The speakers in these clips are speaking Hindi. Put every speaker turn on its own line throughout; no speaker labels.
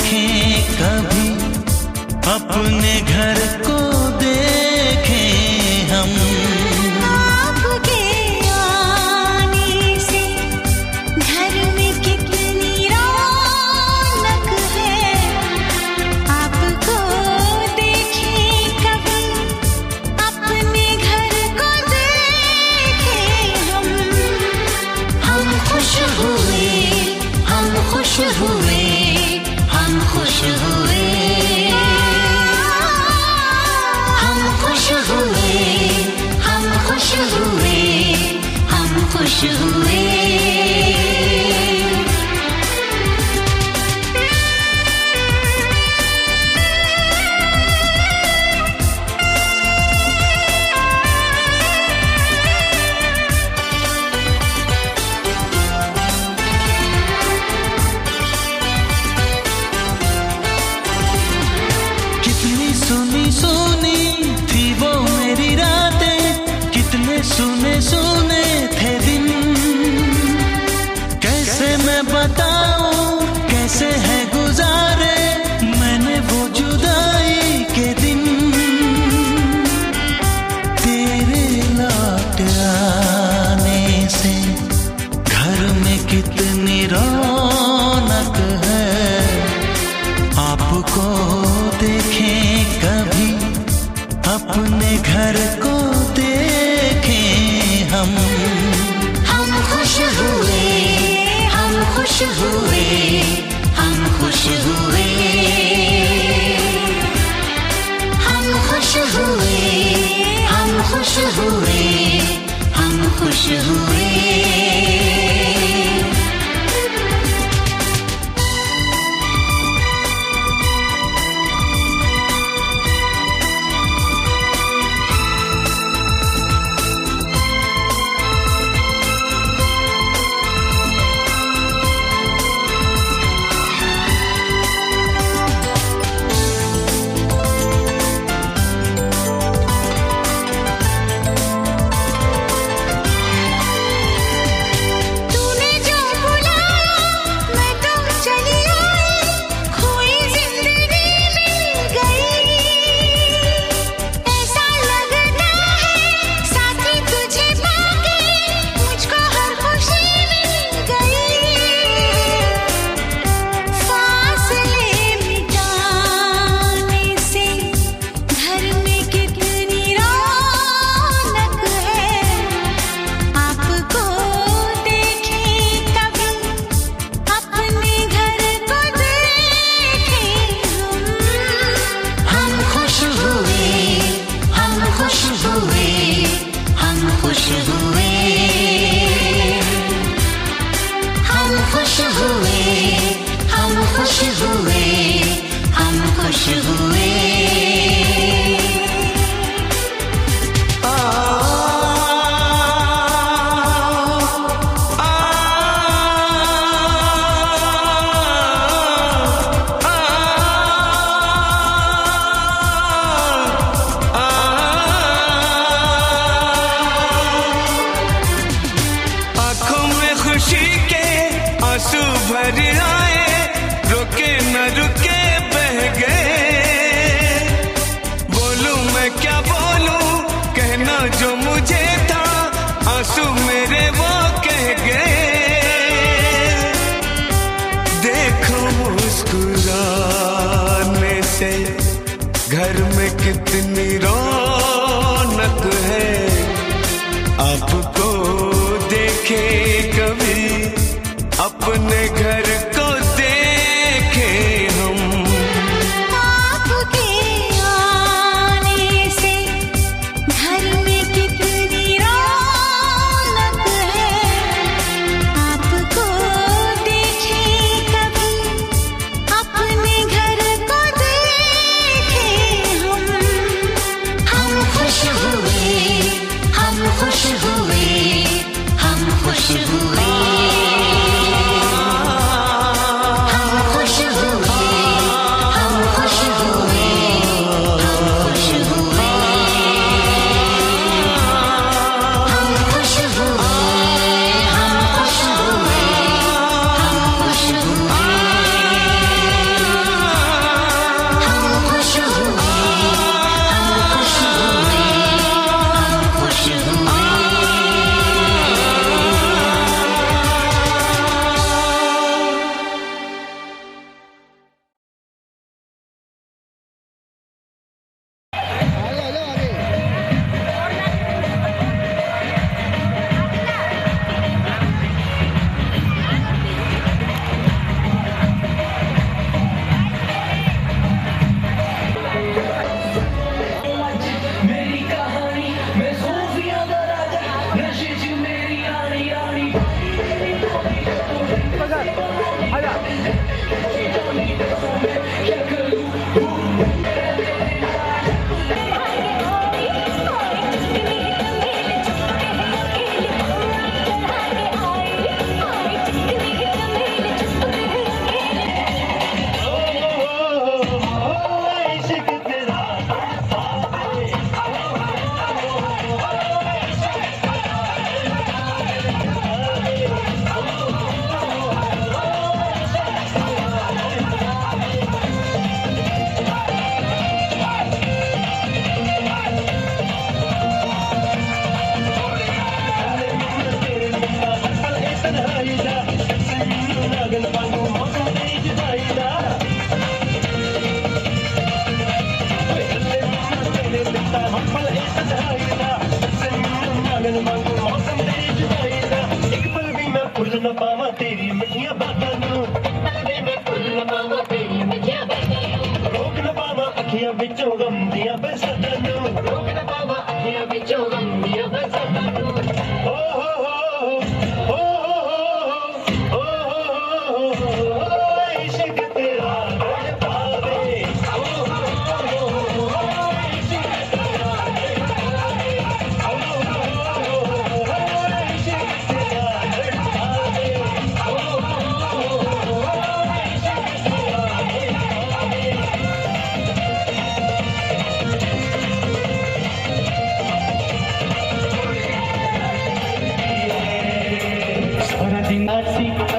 देखें कभी, अपने घर को देखें हम।
आपके आने से घर में कितनी रौनक है, आपको देखें कभी, अपने घर को देखें हम। हम खुश हुए, हम खुश हुए, हम खुश हुए, हम खुश हुए, हम खुश हुए, हम खुश हुए।
कितनी सुनी सुनी थी वो मेरी रातें, कितने सुने सुने थे दिन। कैसे मैं बताऊं, कैसे है गुजारे मैंने वो जुदाई के दिन। तेरे लौट आने से घर में कितनी रौनक है, आपको देखें कभी, अपने घर को देखें हम।
हम खुश हुए, हम खुश हुए, हम खुश हुए, हम खुश हुए, हम खुश हुए, हम खुश हुए। तूने जो बुलाया मैं तो चली आई, खोई जिंदगी मिल गई। ऐसा लगता है साथी तुझे पाके मुझको हर खुशी मिल गई। फासले मिटाने से घर में कितनी रौनक है, आपको देखें कभी, अपने घर को देखें हम। हम खुश हुए, हम खुश हुए, हम खुश हुए, हम खुश हुए, हम खुश हुए, हम खुश हुए।
आँखों में खुशी के आंसू भर आए, रुके न रुके बह गए। बोलूं मैं क्या बोलूं, कहना जो मुझे था आंसू मेरे वो कह गए। देखो मुस्कुराने से घर में कितनी रौनक है, आपको देखे कभी, अपने घर को देखे हम।
आपके आने से घर में कितनी रौनक है, आपको देखें कभी, अपने घर को देखें हम। हम खुश हुए, हम खुश हुए, हम खुश हुए,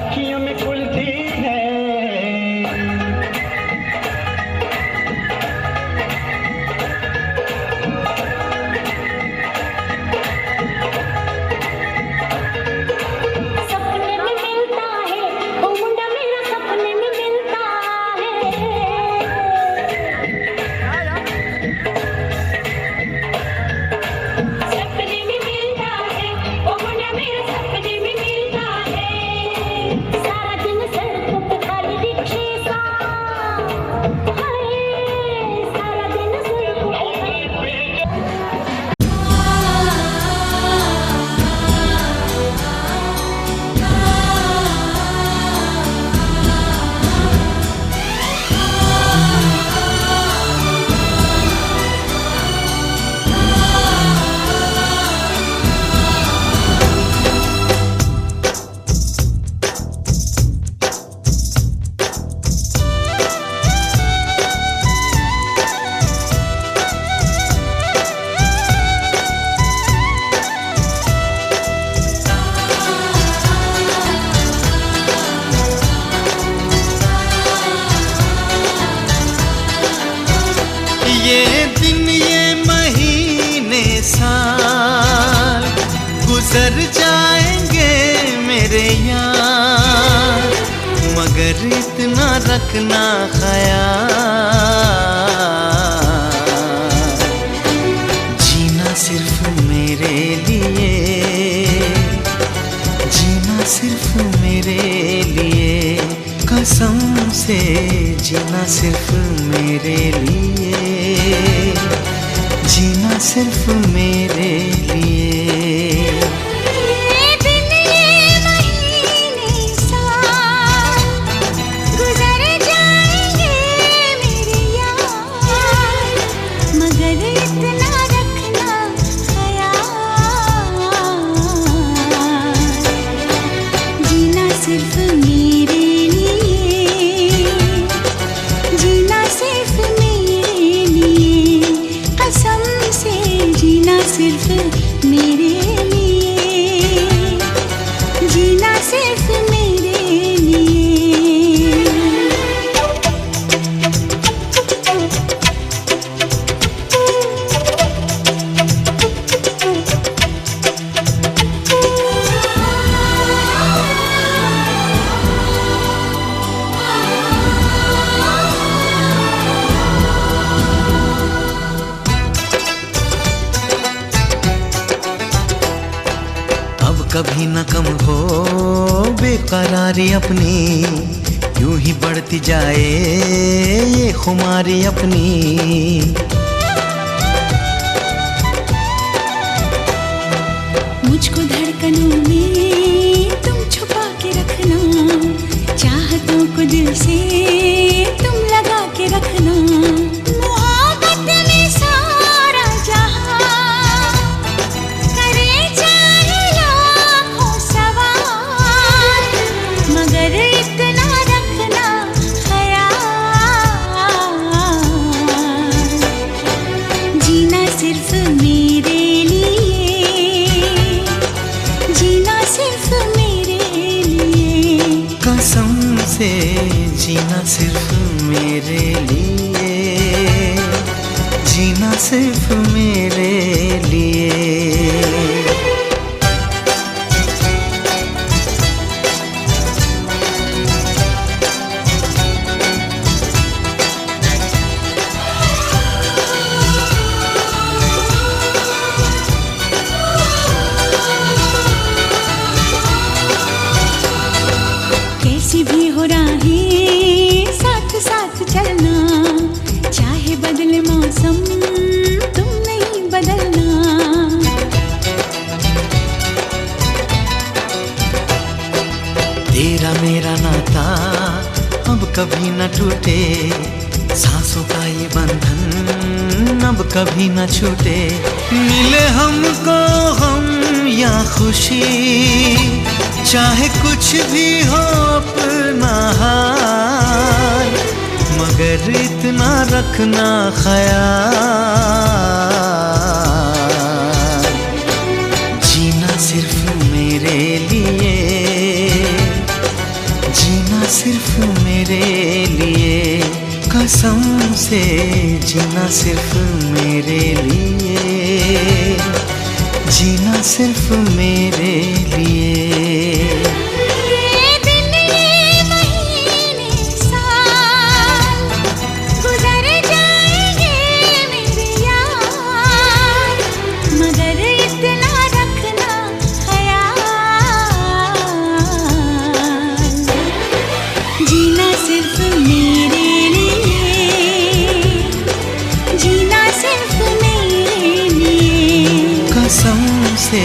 अखियों में खुलती है
सपने में मिलता है ओ मुंडा मेरा सपने में मिलता है सपने में मिलता है ओ मुंडा मेरा सपने में मिलता है सारा दिन सड़कों पे खाली रिक्शे सा हाय सारा दिन सड़कों पे
ये दिन ये महीने साल गुजर जाएंगे मेरे यार, मगर इतना रखना ख्याल, जीना सिर्फ मेरे लिए, जीना सिर्फ मेरे लिए, कसम से जीना सिर्फ मेरे लिए, जीना सिर्फ मेरे लिए।
ये दिन ये महीने साल गुजर जाएंगे मेरे यार, मगर इतना रखना ख्याल, जीना सिर्फ मेरे लिए, जीना सिर्फ मेरे लिए, कसम से जीना सिर्फ मेरे लिए, जीना सिर्फ मेरे लिए।
अब कभी न कम हो बेकरारी अपनी, यूं ही बढ़ती जाए ये खुमारी अपनी।
मुझको धड़कनों में तुम छुपा के रखना, चाहतों को दिल से
से जीना सिर्फ मेरे लिए, जीना सिर्फ मेरे लिए।
कैसी भी हो राहें साथ साथ चलना, चाहे बदले मौसम तुम नहीं बदलना।
तेरा मेरा नाता अब कभी न टूटे, सांसों का ये बंधन अब कभी न छूटे। मिले हमको हम या खुशी, चाहे कुछ भी हो अपना हाल, मगर इतना रखना ख्याल, जीना सिर्फ मेरे लिए, जीना सिर्फ मेरे लिए। कसम से जीना सिर्फ मेरे लिए, जीना सिर्फ मेरे लिए।
ये दिन ये महीने साल गुजर जाएंगे मेरे यार, मगर इतना रखना ख्याल, जीना सिर्फ मेरे लिए, जीना सिर्फ मेरे लिए।
कसम से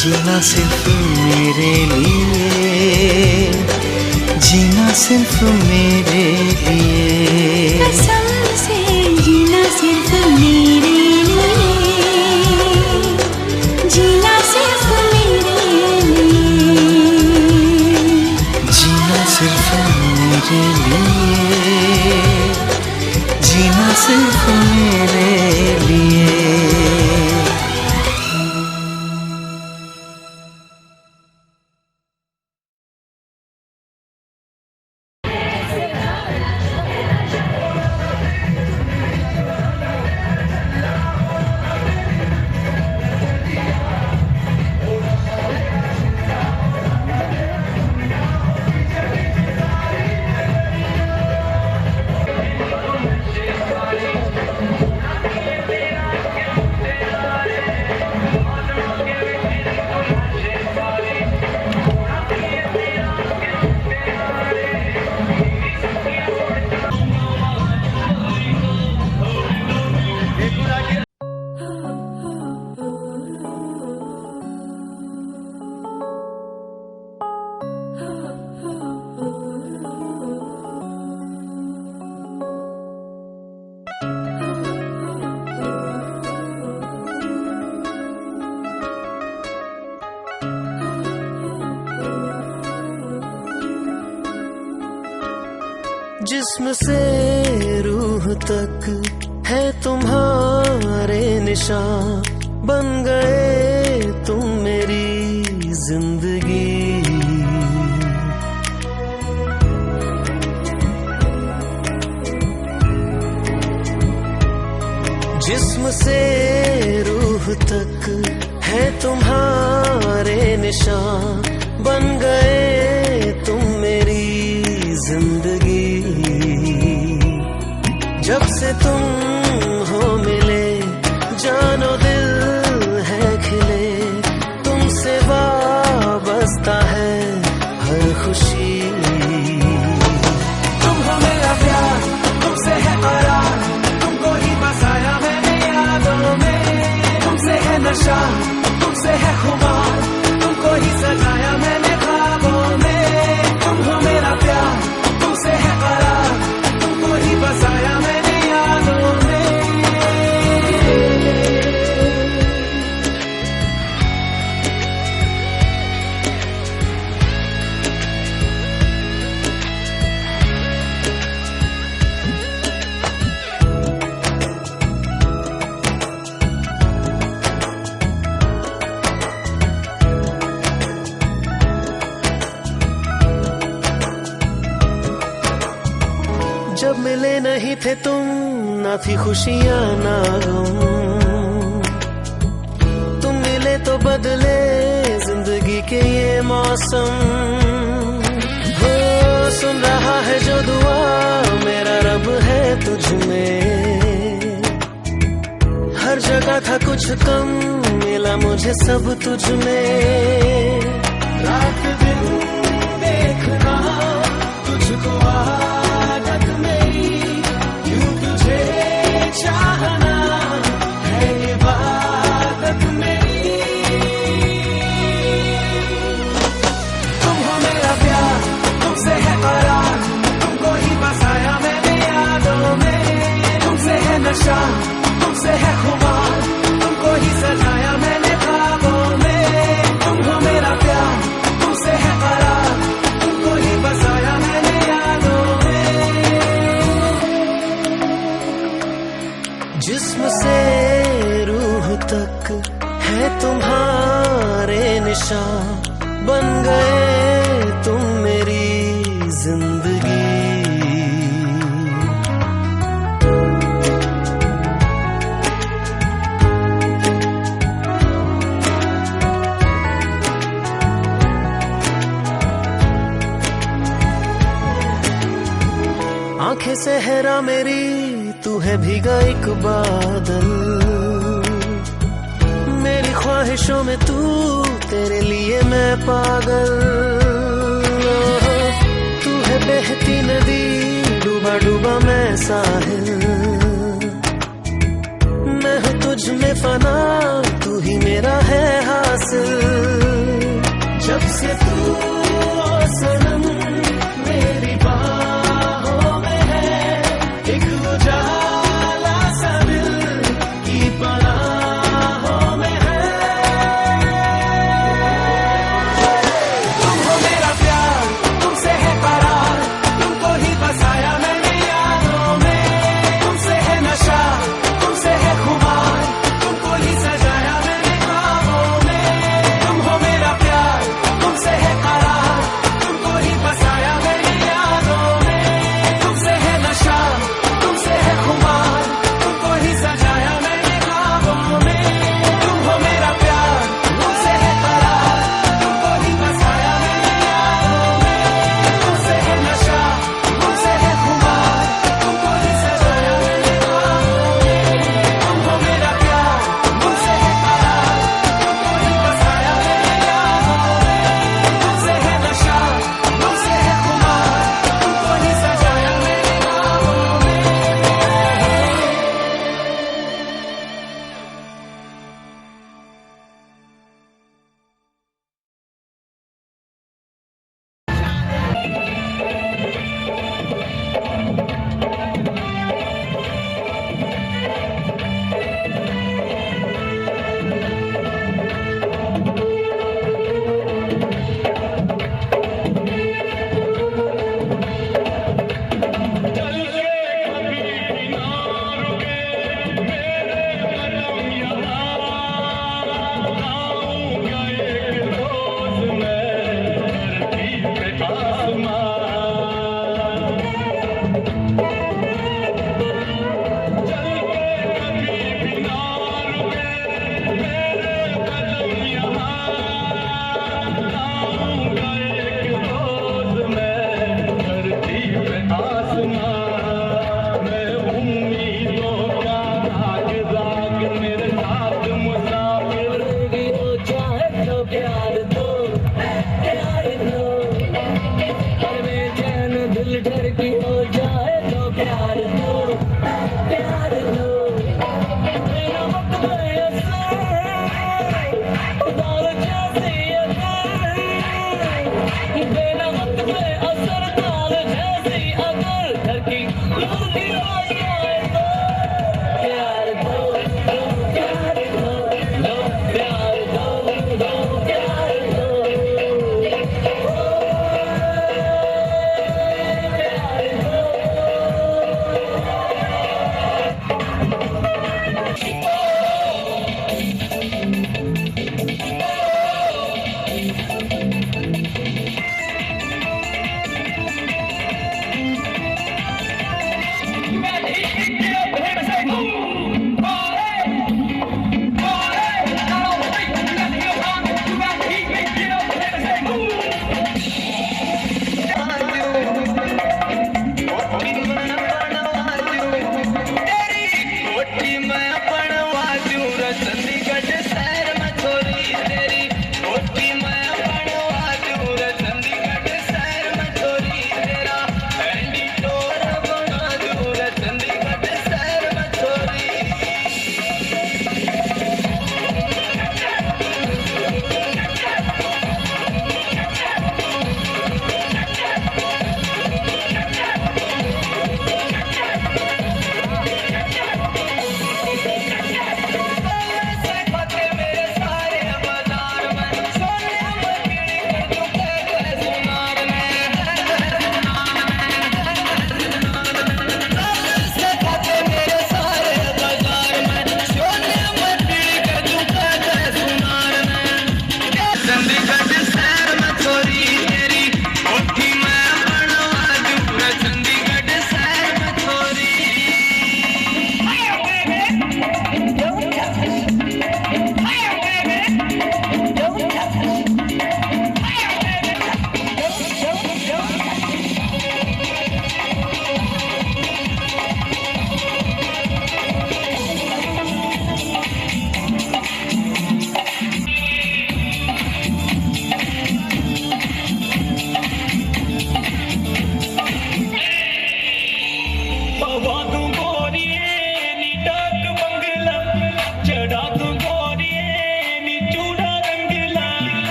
जीना सिर्फ मेरे लिए, जीना सिर्फ मेरे लिए।
कसम से जीना सिर्फ मेरे लिए, जीना सिर्फ मेरे लिए।
जीना सिर्फ मेरे लिए, जीना सिर्फ मेरे लिए।
जिस्म से रूह तक है तुम्हारे निशान, बन गए तुम मेरी जिंदगी। जिस्म से रूह तक है तुम्हारे निशान, बन गए तुम मेरी जिंदगी। जब से तुम हो मिले जानो दिल है खिले, तुमसे वाबस्ता है हर खुशी। तुम हो मेरा प्यार, तुमसे है करार, तुमको ही बसाया मैंने यादों में। तुमसे है नशा, तुमसे है खुमार, तुमको ही सजाया मैंने ख्वाबों में। तुम हो मेरा प्यार, तुमसे है करार, तुमको ही बसाया मैंने यादों जब मिले नहीं थे तुम, ना थी खुशियां ना गम। तुम मिले तो बदले जिंदगी के ये मौसम। हो सुन रहा है जो दुआ मेरा रब है तुझ में। हर जगह था कुछ कम, मिला मुझे सब तुझ में। रात दिन देखना तुझको आदत मेरी, यूं तुझे चाहना है इबादत मेरी। तुम हो मेरा प्यार, तुमसे है करार, तुमको ही बसाया मैंने यादों में। तुमसे है नशा, तुमसे है खुमार, तुमको ही सजाया मैंने ख्वाबों में। तुम हो मेरा प्यार, तुमसे है करार, तुमको ही बसाया मैंने यादों में। जिस्म से रूह तक है तुम्हारे निशान, बन गए तुम मेरी जिंदगी। आंखें सहरा मेरी, तू है भीगा एक बादल। मेरी ख्वाहिशों में तू, तेरे लिए मैं पागल। तू है बहती नदी, डूबा डूबा मैं साहिल। मैं हूँ तुझ में फना, तू ही मेरा है हासिल। जब से तू ओ सनम मेरी बाहों में है, एक उजाला सा दिल की पनाहों में है। तुम हो मेरा प्यार, तुमसे है करार, तुमको ही बसाया मैंने यादों में। तुमसे है नशा, तुमसे है खुमार, तुमको ही सजाया मैंने ख्वाबों में। तुम हो मेरा प्यार, तुमसे है करार, तुमको ही बसाया मैंने यादों में। तुमसे है नशा, तुमसे है खुमार, तुमको ही सजाया मैंने ख्वाबों में। तुम हो मेरा प्यार, तुमसे है करार, तुमको ही बसाया मैंने यादों में। तुमसे है नशा, तुमसे है खुमार, तुमको ही सजाया मैंने ख्वाबों में। तुम हो मेरा प्यार, तुमसे है करार, तुमको ही बसाया मैंने यादों में। तुमसे है नशा, तुमसे है खुमार, तुमको ही सजाया मैंने ख्वाबों में।
दिल डर की